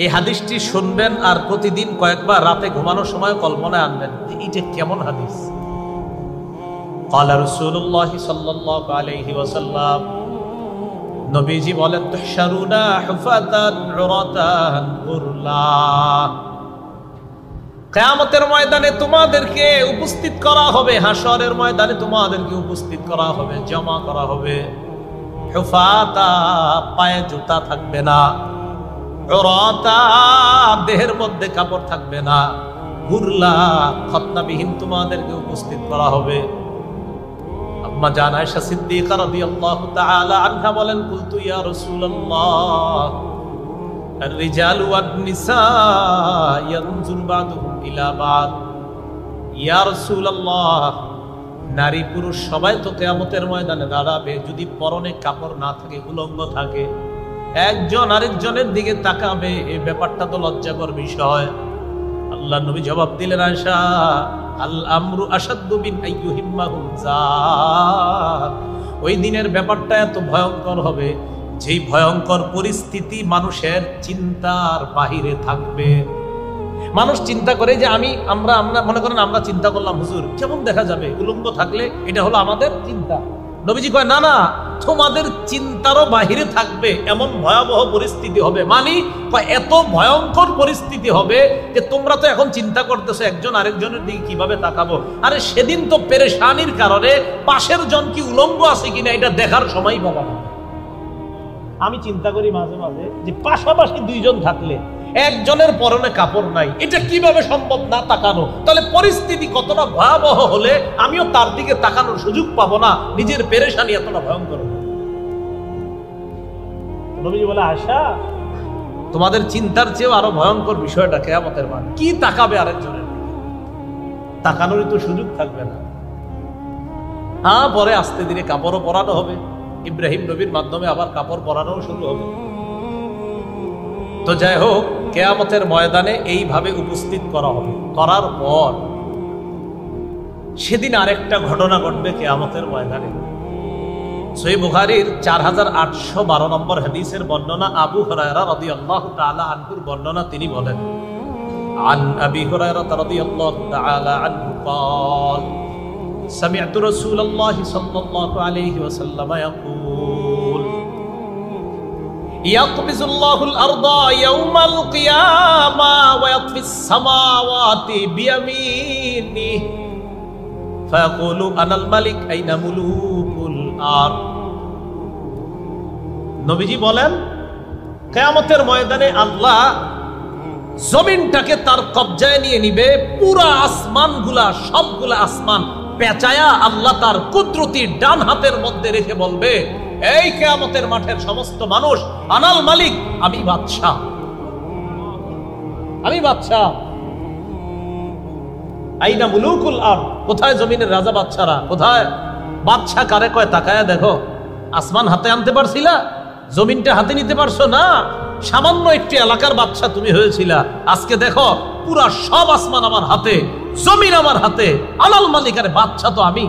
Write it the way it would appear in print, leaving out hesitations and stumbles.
এই হাদিসটি শুনবেন আর প্রতিদিন কয়েকবার রাতে ঘুমানোর সময় কল্পনায় আনবেন যে এটা কেমন হাদিস। قال رسول الله صلى الله عليه وسلم, নবীজি বলেন, তুহশারুনা হুফাতান উরাতান গুরলা, কিয়ামতের ময়দানে তোমাদেরকে উপস্থিত করা হবে, হাশরের ময়দানে তোমাদেরকে উপস্থিত করা হবে, জমা করা হবে। হুফাতা, পায়ে জুতা থাকবে না, উরাতা, দেহের মধ্যে কাপড় থাকবে না, গুরলা, খতনাবিহীন তোমাদেরকে উপস্থিত করা হবে। আম্মা জান আয়েশা সিদ্দিকা রাদিয়াল্লাহু তাআলা আনহা বলেন, কুলতু ইয়া রাসূলুল্লাহ আর-রিজালু ওয়ান-নিসা ইয়ানজুরু বা'দুহুম ইলা বা'দ, ইয়া রাসূলুল্লাহ, নারী পুরুষ সবাই তো কিয়ামতের ময়দানে দাঁড়াবে, যদি পরনে কাপড় না থাকে, উলঙ্গ থাকে, একজন আরেকজনের দিকে তাকাবে, এই ব্যাপারটা তো লজ্জাকর বিষয়। আল্লাহ নবী জবাব দিলেন, আয়েশা, আল আমরু আশাদ্দু মিন আইয়ুহিম্মাহুম যাত, ওই দিনের ব্যাপারটা এত ভয়ঙ্কর হবে, যেই ভয়ঙ্কর পরিস্থিতি মানুষের চিন্তার বাহিরে থাকবে। মানুষ চিন্তা করে যে আমরা মনে করেন আমরা চিন্তা করলাম, হুজুর কেমন দেখা যাবে উলঙ্গ থাকলে, এটা হলো আমাদের চিন্তা। নবীজি কয়, না না, তোমাদের চিন্তারও বাহিরে থাকবে এমন ভয়াবহ পরিস্থিতি হবে। এত ভয়ঙ্কর পরিস্থিতি হবে যে তোমরা তো এখন চিন্তা করতেছো একজন আরেকজনের দিকে কিভাবে তাকাবো, আরে সেদিন তো পেরেশানির কারণে পাশের জন কি উলঙ্গ আছে কিনা এটা দেখার সময় পাবা না। আমি চিন্তা করি মাঝে মাঝে যে পাশাপাশি দুইজন থাকলে একজনের পরনে কাপড় নাই, এটা কিভাবে সম্ভব না তাকানো? তাহলে পরিস্থিতি কতটা ভয়াবহ হলে আমিও তার দিকে তাকানোর সুযোগ পাবো না, নিজের পেরেশানি এতটা ভয়ঙ্কর। নবীজি বলে, আয়েশা, তোমাদের চিন্তার চেয়েও আরো ভয়ঙ্কর বিষয়টা কিয়ামতের মাঠে। কি তাকাবে আরেকজনের দিকে? তাকানোরই তো সুযোগ থাকবে না। হ্যাঁ, পরে আস্তে ধীরে কাপড়ও পরানো হবে, ইব্রাহিম নবীর মাধ্যমে আবার কাপড় পরানো শুরু হবে। তো যাই হোক, কিয়ামতের ময়দানে এইভাবে উপস্থিত করা হবে। করার পর সেদিন আরেকটা ঘটনা ঘটবে কিয়ামতের ময়দানে। সহিহ বুখারীর 4812 নম্বর হাদিসের বর্ণনা, আবু হুরায়রা রাদিয়াল্লাহু তাআলা আনহুর বর্ণনা। তিনি বলেন, আন আবি হুরায়রা রাদিয়াল্লাহু তাআলা আনহু قال سمعت رسول الله صلى الله عليه وسلم يقول يقبض الله الأرض يوم القيامة ويطفي السماوات بيمينه فيقول أنا الملك أين ملوك الأرض। নবীজি বলেন, কিয়ামতের ময়দানে আল্লাহ জমিনটাকে তার কবজায় নিয়ে নিবে, পুরা আসমানগুলা, সবগুলা আসমান পেঁচায়া আল্লাহ তার কুদরতির ডান হাতের মধ্যে রেখে বলবে, এই কিয়ামতের মাঠের সমস্ত মানুষ, আনাল মালিক, আমি বাদশাহ, আমি বাদশাহ। আইনা মুলুকুল আরদ, কোথায় জমিনের রাজা বাদশারা, কোথায়? বাদশাহ কারে কয়? তাকায়া দেখো, আসমান হাতে আনতে পারছিলা? জমিনটা হাতে নিতে পারছো না? সামান্য একটি এলাকার বাদশা তুমি হয়েছিলা, আজকে দেখো পুরা সব আসমান আমার হাতে, জমিন আমার হাতে, আনাল মালিক, আরে বাদশা তো আমি।